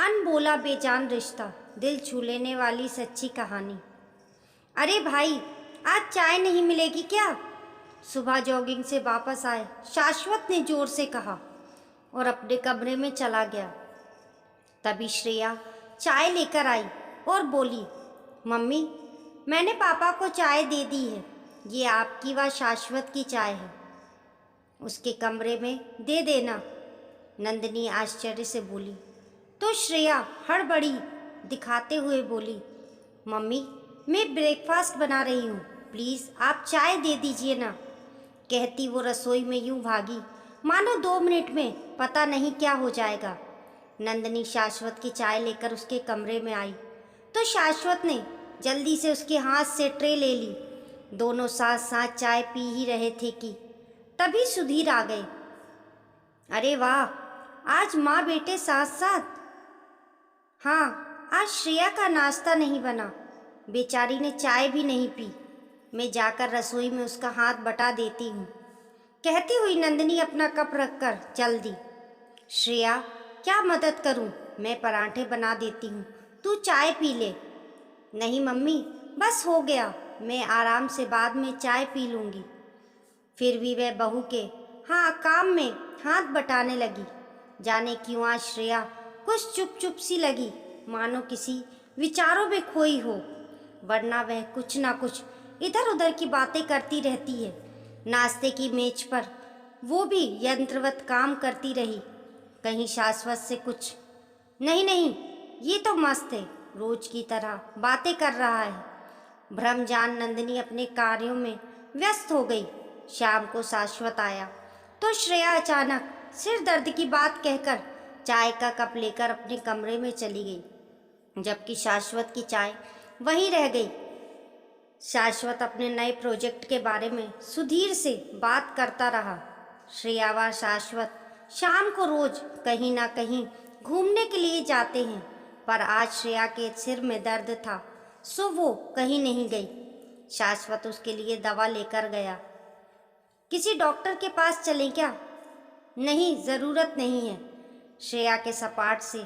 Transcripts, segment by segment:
अनबोला बेजान रिश्ता, दिल छू लेने वाली सच्ची कहानी। अरे भाई, आज चाय नहीं मिलेगी क्या? सुबह जॉगिंग से वापस आए शाश्वत ने जोर से कहा और अपने कमरे में चला गया। तभी श्रेया चाय लेकर आई और बोली, मम्मी, मैंने पापा को चाय दे दी है। ये आपकी व शाश्वत की चाय है, उसके कमरे में दे देना। नंदिनी आश्चर्य से बोली। तो श्रेया हड़बड़ी दिखाते हुए बोली, मम्मी, मैं ब्रेकफास्ट बना रही हूँ, प्लीज़ आप चाय दे दीजिए ना। कहती वो रसोई में यूं भागी मानो 2 मिनट में पता नहीं क्या हो जाएगा। नंदिनी शाश्वत की चाय लेकर उसके कमरे में आई तो शाश्वत ने जल्दी से उसके हाथ से ट्रे ले ली। दोनों साथ साथ चाय पी ही रहे थे कि तभी सुधीर आ गए। अरे वाह, आज माँ बेटे साथ साथ। हाँ, आज श्रेया का नाश्ता नहीं बना, बेचारी ने चाय भी नहीं पी। मैं जाकर रसोई में उसका हाथ बटा देती हूँ, कहती हुई नंदिनी अपना कप रखकर चल दी। श्रेया, क्या मदद करूँ? मैं पराठे बना देती हूँ, तू चाय पी ले। नहीं मम्मी, बस हो गया, मैं आराम से बाद में चाय पी लूँगी। फिर भी वह बहू के हाँ काम में हाथ बटाने लगी। जाने क्यों आज श्रेया कुछ चुप चुप सी लगी, मानो किसी विचारों में खोई हो, वरना वह कुछ ना कुछ इधर उधर की बातें करती रहती है। नाश्ते की मेज पर वो भी यंत्रवत काम करती रही। कहीं शाश्वत से कुछ नहीं नहीं, ये तो मस्त है, रोज की तरह बातें कर रहा है। भ्रमजान नंदिनी अपने कार्यों में व्यस्त हो गई। शाम को शाश्वत आया तो श्रेया अचानक सिर दर्द की बात कहकर चाय का कप लेकर अपने कमरे में चली गई, जबकि शाश्वत की चाय वहीं रह गई। शाश्वत अपने नए प्रोजेक्ट के बारे में सुधीर से बात करता रहा। श्रेया व शाश्वत शाम को रोज कहीं ना कहीं घूमने के लिए जाते हैं, पर आज श्रेया के सिर में दर्द था, सो वो कहीं नहीं गई। शाश्वत उसके लिए दवा लेकर गया। किसी डॉक्टर के पास चलें क्या? नहीं, ज़रूरत नहीं है। श्रेया के सपाट से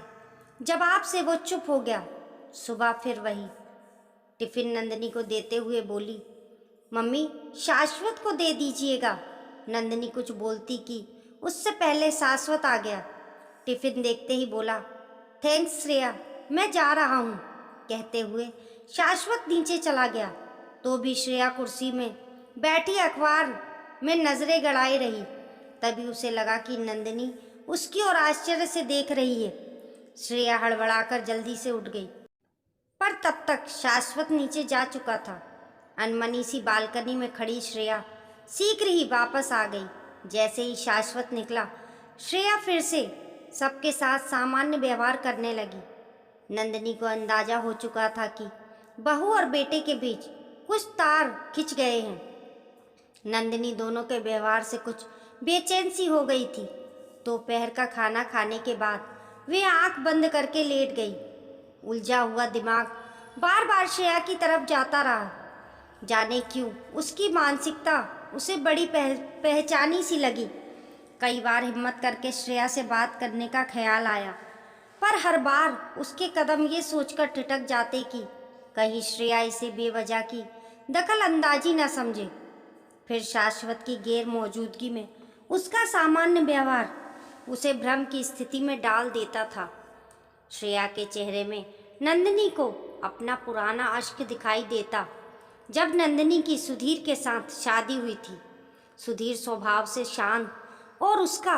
जवाब से वो चुप हो गया। सुबह फिर वही टिफिन नंदिनी को देते हुए बोली, मम्मी, शाश्वत को दे दीजिएगा। नंदिनी कुछ बोलती कि उससे पहले शाश्वत आ गया। टिफिन देखते ही बोला, थैंक्स श्रेया, मैं जा रहा हूँ। कहते हुए शाश्वत नीचे चला गया तो भी श्रेया कुर्सी में बैठी अखबार में नजरें गड़ाए रही। तभी उसे लगा कि नंदिनी उसकी ओर आश्चर्य से देख रही है। श्रेया हड़बड़ाकर जल्दी से उठ गई, पर तब तक शाश्वत नीचे जा चुका था। अनमनी सी बालकनी में खड़ी श्रेया शीघ्र ही वापस आ गई। जैसे ही शाश्वत निकला, श्रेया फिर से सबके साथ सामान्य व्यवहार करने लगी। नंदिनी को अंदाजा हो चुका था कि बहू और बेटे के बीच कुछ तार खिंच गए हैं। नंदिनी दोनों के व्यवहार से कुछ बेचैन सी हो गई थी। दोपहर का खाना खाने के बाद वे आंख बंद करके लेट गई। उलझा हुआ दिमाग बार बार श्रेया की तरफ जाता रहा। जाने क्यों उसकी मानसिकता उसे बड़ी पहचानी सी लगी। कई बार हिम्मत करके श्रेया से बात करने का ख्याल आया, पर हर बार उसके कदम ये सोचकर ठिठक जाते कि कहीं श्रेया इसे बेवजह की दखल अंदाजी न समझे। फिर शाश्वत की गैर मौजूदगी में उसका सामान्य व्यवहार उसे भ्रम की स्थिति में डाल देता था। श्रेया के चेहरे में नंदिनी को अपना पुराना अश्क दिखाई देता जब नंदिनी की सुधीर के साथ शादी हुई थी। सुधीर स्वभाव से शांत और उसका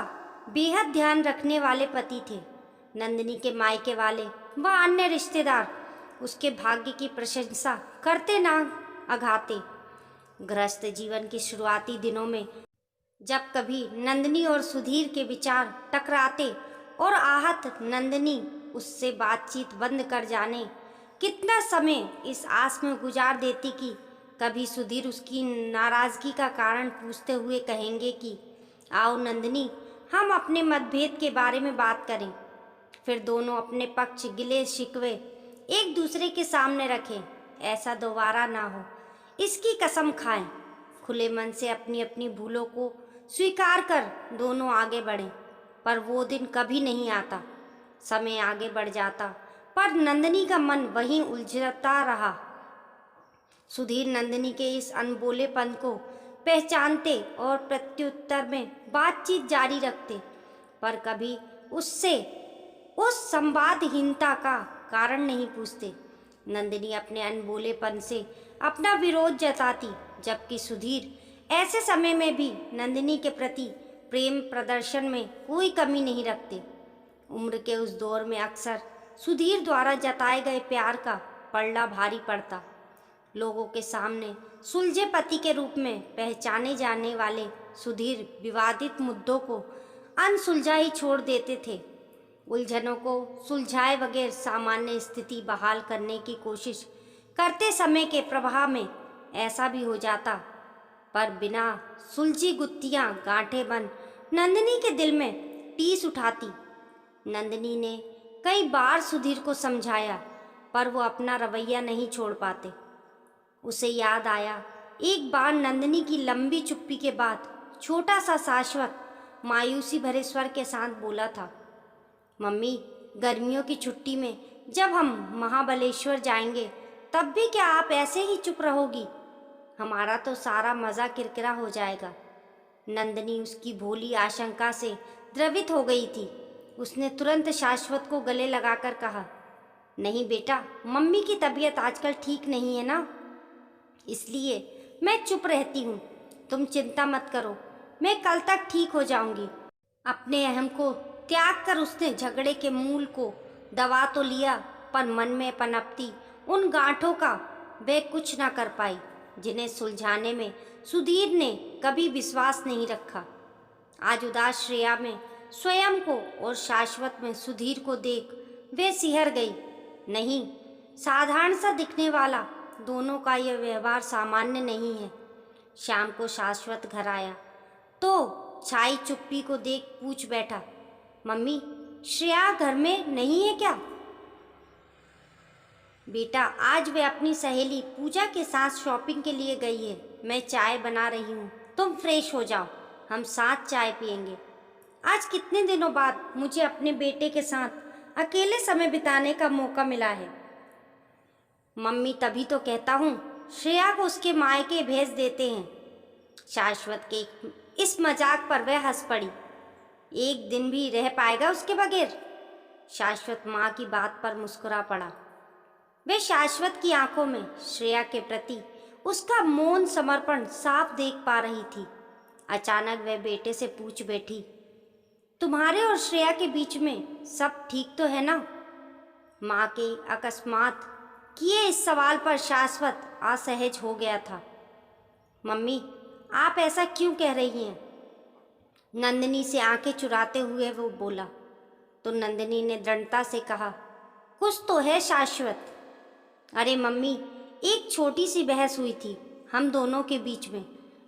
बेहद ध्यान रखने वाले पति थे। नंदिनी के मायके वाले व अन्य रिश्तेदार उसके भाग्य की प्रशंसा करते ना अघाते। गृहस्थ जीवन के शुरुआती दिनों में जब कभी नंदिनी और सुधीर के विचार टकराते और आहत नंदिनी उससे बातचीत बंद कर जाने, कितना समय इस आस में गुजार देती कि कभी सुधीर उसकी नाराज़गी का कारण पूछते हुए कहेंगे कि आओ नंदिनी, हम अपने मतभेद के बारे में बात करें। फिर दोनों अपने पक्ष गिले शिकवे एक दूसरे के सामने रखें। ऐसा दोबारा ना हो, इसकी कसम खाएं। खुले मन से अपनी अपनी भूलों को स्वीकार कर दोनों आगे बढ़ें, पर वो दिन कभी नहीं आता समय आगे बढ़ जाता, पर नंदिनी का मन वहीं उलझता रहा। सुधीर नंदिनी के इस अनबोलेपन को पहचानते और प्रत्युत्तर में बातचीत जारी रखते, पर कभी उससे उस संवादहीनता का कारण नहीं पूछते। नंदिनी अपने अनबोलेपन से अपना विरोध जताती, जबकि सुधीर ऐसे समय में भी नंदिनी के प्रति प्रेम प्रदर्शन में कोई कमी नहीं रखते। उम्र के उस दौर में अक्सर सुधीर द्वारा जताए गए प्यार का पलड़ा भारी पड़ता। लोगों के सामने सुलझे पति के रूप में पहचाने जाने वाले सुधीर विवादित मुद्दों को अनसुलझा ही छोड़ देते थे। उलझनों को सुलझाए बगैर सामान्य स्थिति बहाल करने की कोशिश करते समय के प्रभाव में ऐसा भी हो जाता, पर बिना सुलझी गुत्थियां गांठें बन नंदिनी के दिल में टीस उठाती। नंदिनी ने कई बार सुधीर को समझाया, पर वो अपना रवैया नहीं छोड़ पाते। उसे याद आया, एक बार नंदिनी की लंबी चुप्पी के बाद छोटा सा शाश्वत मायूसी भरे स्वर के साथ बोला था, मम्मी, गर्मियों की छुट्टी में जब हम महाबलेश्वर जाएंगे तब भी क्या आप ऐसे ही चुप रहोगी? हमारा तो सारा मज़ा किरकिरा हो जाएगा। नंदिनी उसकी भोली आशंका से द्रवित हो गई थी। उसने तुरंत शाश्वत को गले लगाकर कहा, नहीं बेटा, मम्मी की तबीयत आजकल ठीक नहीं है ना, इसलिए मैं चुप रहती हूँ। तुम चिंता मत करो, मैं कल तक ठीक हो जाऊंगी। अपने अहम को त्याग कर उसने झगड़े के मूल को दबा तो लिया, पर मन में पनपती उन गांठों का वह कुछ ना कर पाई, जिन्हें सुलझाने में सुधीर ने कभी विश्वास नहीं रखा। आज उदास श्रेया में स्वयं को और शाश्वत में सुधीर को देख वे सिहर गई। नहीं, साधारण सा दिखने वाला दोनों का यह व्यवहार सामान्य नहीं है। शाम को शाश्वत घर आया तो छाई चुप्पी को देख पूछ बैठा, मम्मी, श्रेया घर में नहीं है क्या? बेटा, आज वे अपनी सहेली पूजा के साथ शॉपिंग के लिए गई है। मैं चाय बना रही हूँ, तुम फ्रेश हो जाओ, हम साथ चाय पियेंगे। आज कितने दिनों बाद मुझे अपने बेटे के साथ अकेले समय बिताने का मौका मिला है। मम्मी, तभी तो कहता हूँ श्रेया को उसके मायके भेज देते हैं। शाश्वत के इस मजाक पर वह हंस पड़ी। एक दिन भी रह पाएगा उसके बगैर? शाश्वत माँ की बात पर मुस्कुरा पड़ा। वे शाश्वत की आंखों में श्रेया के प्रति उसका मौन समर्पण साफ देख पा रही थी। अचानक वह बेटे से पूछ बैठी, तुम्हारे और श्रेया के बीच में सब ठीक तो है ना? माँ के अकस्मात किए इस सवाल पर शाश्वत असहज हो गया था। मम्मी, आप ऐसा क्यों कह रही हैं? नंदिनी से आंखें चुराते हुए वो बोला। तो नंदिनी ने दृढ़ता से कहा, कुछ तो है शाश्वत। अरे मम्मी, एक छोटी सी बहस हुई थी हम दोनों के बीच में।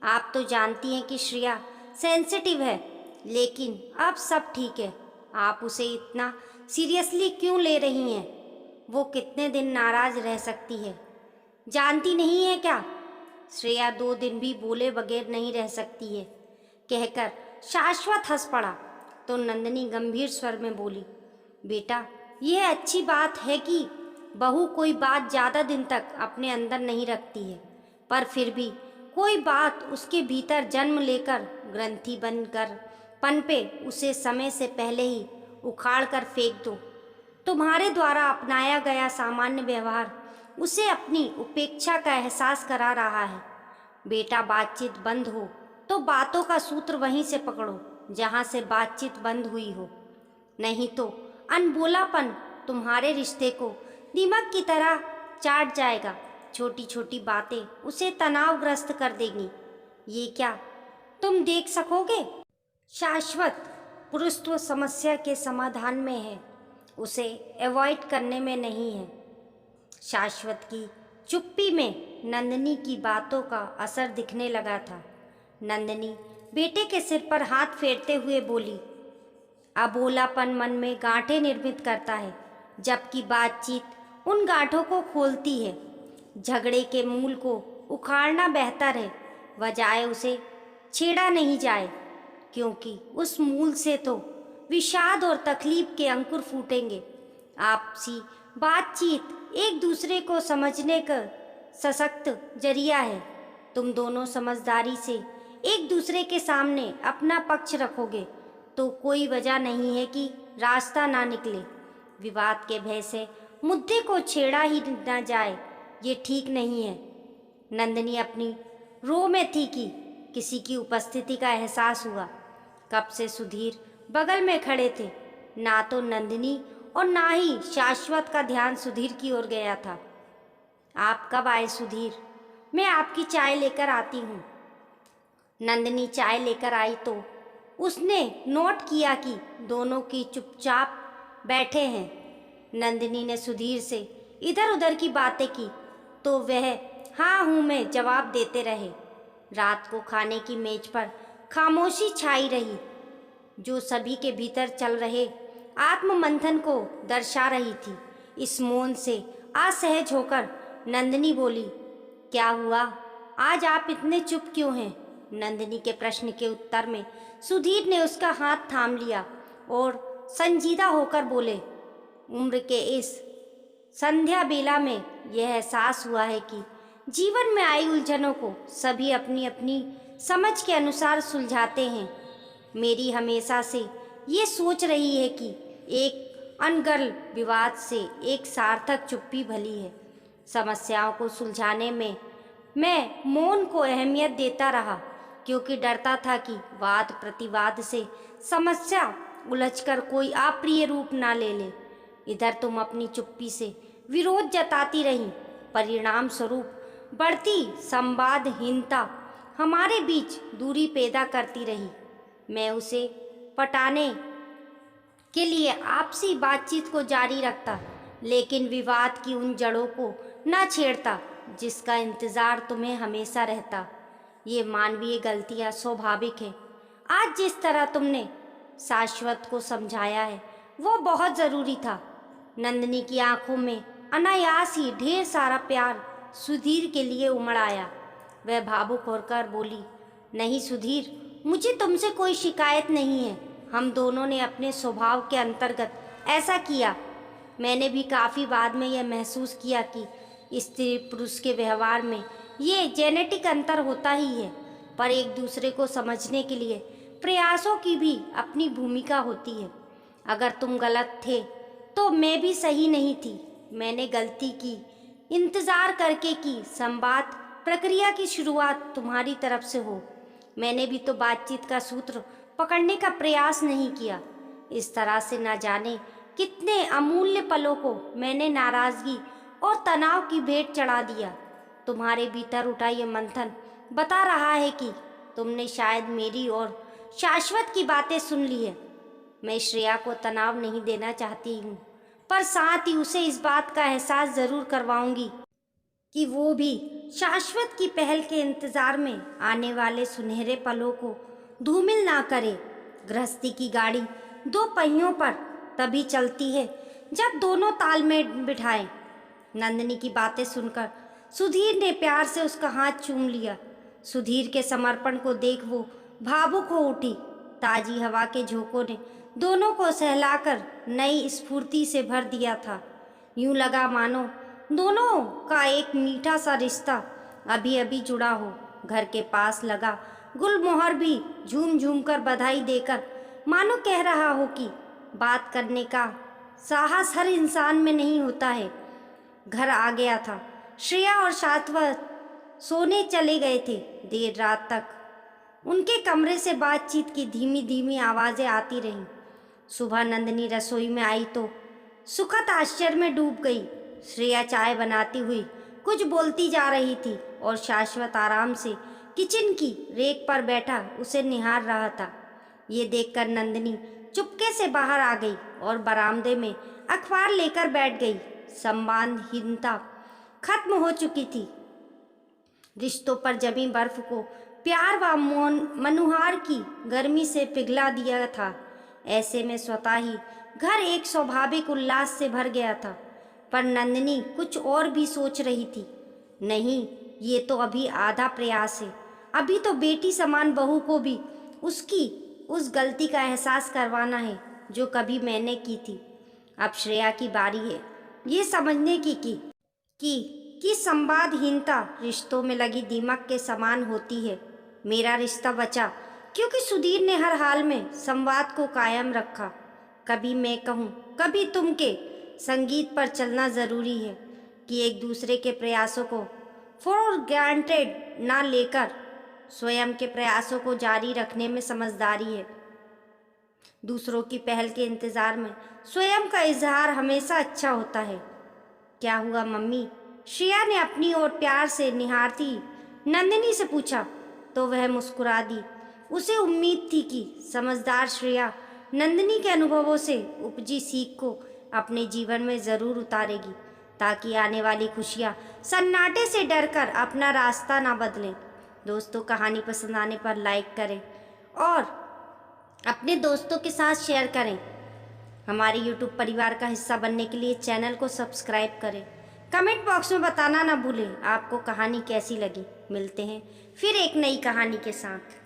आप तो जानती हैं कि श्रेया सेंसिटिव है, लेकिन अब सब ठीक है। आप उसे इतना सीरियसली क्यों ले रही हैं? वो कितने दिन नाराज रह सकती है, जानती नहीं है क्या? श्रेया 2 दिन भी बोले बगैर नहीं रह सकती है, कहकर शाश्वत हंस पड़ा। तो नंदिनी गंभीर स्वर में बोली, बेटा, यह अच्छी बात है कि बहू कोई बात ज़्यादा दिन तक अपने अंदर नहीं रखती है, पर फिर भी कोई बात उसके भीतर जन्म लेकर ग्रंथि बनकर पनपे, उसे समय से पहले ही उखाड़ कर फेंक दो। तुम्हारे द्वारा अपनाया गया सामान्य व्यवहार उसे अपनी उपेक्षा का एहसास करा रहा है। बेटा, बातचीत बंद हो तो बातों का सूत्र वहीं से पकड़ो जहाँ से बातचीत बंद हुई हो, नहीं तो अनबोलापन तुम्हारे रिश्ते को दीमक की तरह चाट जाएगा। छोटी छोटी बातें उसे तनावग्रस्त कर देंगी। ये क्या तुम देख सकोगे? शाश्वत पुरुषत्व समस्या के समाधान में है, उसे अवॉइड करने में नहीं है। शाश्वत की चुप्पी में नंदिनी की बातों का असर दिखने लगा था। नंदिनी बेटे के सिर पर हाथ फेरते हुए बोली, अबोलापन मन में गांठें निर्मित करता है, जबकि बातचीत उन गांठों को खोलती है। झगड़े के मूल को उखाड़ना बेहतर है, बजाय उसे छेड़ा नहीं जाए, क्योंकि उस मूल से तो विषाद और तकलीफ के अंकुर फूटेंगे। आपसी बातचीत एक दूसरे को समझने का सशक्त जरिया है। तुम दोनों समझदारी से एक दूसरे के सामने अपना पक्ष रखोगे तो कोई वजह नहीं है कि रास्ता ना निकले। विवाद के भय से मुद्दे को छेड़ा ही ना जाए, ये ठीक नहीं है। नंदिनी अपनी रो में थी कि किसी की उपस्थिति का एहसास हुआ। कब से सुधीर बगल में खड़े थे। ना तो नंदिनी और ना ही शाश्वत का ध्यान सुधीर की ओर गया था। आप कब आए सुधीर? मैं आपकी चाय लेकर आती हूँ। नंदिनी चाय लेकर आई तो उसने नोट किया कि दोनों की चुपचाप बैठे हैं। नंदिनी ने सुधीर से इधर उधर की बातें की तो वह हाँ हूँ में जवाब देते रहे। रात को खाने की मेज पर खामोशी छाई रही, जो सभी के भीतर चल रहे आत्ममंथन को दर्शा रही थी। इस मौन से असहज होकर नंदिनी बोली, क्या हुआ? आज आप इतने चुप क्यों हैं? नंदिनी के प्रश्न के उत्तर में सुधीर ने उसका हाथ थाम लिया और संजीदा होकर बोले, उम्र के इस संध्या बेला में यह एहसास हुआ है कि जीवन में आई उलझनों को सभी अपनी अपनी समझ के अनुसार सुलझाते हैं। मेरी हमेशा से ये सोच रही है कि एक अनर्गल विवाद से एक सार्थक चुप्पी भली है। समस्याओं को सुलझाने में मैं मौन को अहमियत देता रहा क्योंकि डरता था कि वाद प्रतिवाद से समस्या उलझकर कोई अप्रिय रूप ना ले ले। इधर तुम अपनी चुप्पी से विरोध जताती रही, परिणाम स्वरूप बढ़ती संवादहीनता हमारे बीच दूरी पैदा करती रही। मैं उसे पटाने के लिए आपसी बातचीत को जारी रखता, लेकिन विवाद की उन जड़ों को न छेड़ता जिसका इंतज़ार तुम्हें हमेशा रहता। ये मानवीय गलतियाँ स्वाभाविक है। आज जिस तरह तुमने शाश्वत को समझाया है वो बहुत ज़रूरी था। नंदिनी की आंखों में अनायास ही ढेर सारा प्यार सुधीर के लिए उमड़ आया। वह भावुक होकर बोली, नहीं सुधीर, मुझे तुमसे कोई शिकायत नहीं है। हम दोनों ने अपने स्वभाव के अंतर्गत ऐसा किया। मैंने भी काफ़ी बाद में यह महसूस किया कि स्त्री पुरुष के व्यवहार में ये जेनेटिक अंतर होता ही है, पर एक दूसरे को समझने के लिए प्रयासों की भी अपनी भूमिका होती है। अगर तुम गलत थे तो मैं भी सही नहीं थी। मैंने गलती की इंतज़ार करके की संवाद प्रक्रिया की शुरुआत तुम्हारी तरफ से हो। मैंने भी तो बातचीत का सूत्र पकड़ने का प्रयास नहीं किया। इस तरह से न जाने कितने अमूल्य पलों को मैंने नाराज़गी और तनाव की भेंट चढ़ा दिया। तुम्हारे भीतर उठा ये मंथन बता रहा है कि तुमने शायद मेरी और शाश्वत की बातें सुन ली है। मैं श्रेया को तनाव नहीं देना चाहती हूँ, पर साथ ही उसे इस बात का एहसास ज़रूर करवाऊंगी कि वो भी शाश्वत की पहल के इंतज़ार में आने वाले सुनहरे पलों को धूमिल ना करे। गृहस्थी की गाड़ी दो पहियों पर तभी चलती है जब दोनों ताल में बिठाए। नंदिनी की बातें सुनकर सुधीर ने प्यार से उसका हाथ चूम लिया। सुधीर के समर्पण को देख वो भावुक हो उठी। ताजी हवा के झोंकों ने दोनों को सहलाकर नई स्फूर्ति से भर दिया था। यूं लगा मानो दोनों का एक मीठा सा रिश्ता अभी अभी जुड़ा हो। घर के पास लगा गुलमोहर भी झूम झूम कर बधाई देकर मानो कह रहा हो कि बात करने का साहस हर इंसान में नहीं होता है। घर आ गया था। श्रेया और शाश्वत सोने चले गए थे। देर रात तक उनके कमरे से बातचीत की धीमी धीमी आवाज़ें आती रहीं। सुबह नंदिनी रसोई में आई तो सुखद आश्चर्य में डूब गई। श्रेया चाय बनाती हुई कुछ बोलती जा रही थी और शाश्वत आराम से किचन की रेक पर बैठा उसे निहार रहा था। ये देखकर नंदिनी चुपके से बाहर आ गई और बरामदे में अखबार लेकर बैठ गई। संवादहीनता खत्म हो चुकी थी। रिश्तों पर जमी बर्फ को प्यार व मनुहार की गर्मी से पिघला दिया था। ऐसे में स्वतः ही घर एक स्वाभाविक उल्लास से भर गया था। पर नंदिनी कुछ और भी सोच रही थी। नहीं, ये तो अभी आधा प्रयास है। अभी तो बेटी समान बहू को भी उसकी उस गलती का एहसास करवाना है जो कभी मैंने की थी। अब श्रेया की बारी है ये समझने की कि संवादहीनता रिश्तों में लगी दीमक के समान होती है। मेरा रिश्ता बचा क्योंकि सुधीर ने हर हाल में संवाद को कायम रखा। कभी मैं कहूँ कभी तुम के संगीत पर चलना ज़रूरी है कि एक दूसरे के प्रयासों को फॉर ग्रांटेड ना लेकर स्वयं के प्रयासों को जारी रखने में समझदारी है। दूसरों की पहल के इंतज़ार में स्वयं का इजहार हमेशा अच्छा होता है। क्या हुआ मम्मी? श्रेया ने अपनी ओर प्यार से निहारती नंदिनी से पूछा तो वह मुस्कुरा दी। उसे उम्मीद थी कि समझदार श्रेया नंदिनी के अनुभवों से उपजी सीख को अपने जीवन में ज़रूर उतारेगी ताकि आने वाली खुशियाँ सन्नाटे से डरकर अपना रास्ता ना बदलें। दोस्तों, कहानी पसंद आने पर लाइक करें और अपने दोस्तों के साथ शेयर करें। हमारे YouTube परिवार का हिस्सा बनने के लिए चैनल को सब्सक्राइब करें। कमेंट बॉक्स में बताना ना भूलें आपको कहानी कैसी लगी। मिलते हैं फिर एक नई कहानी के साथ।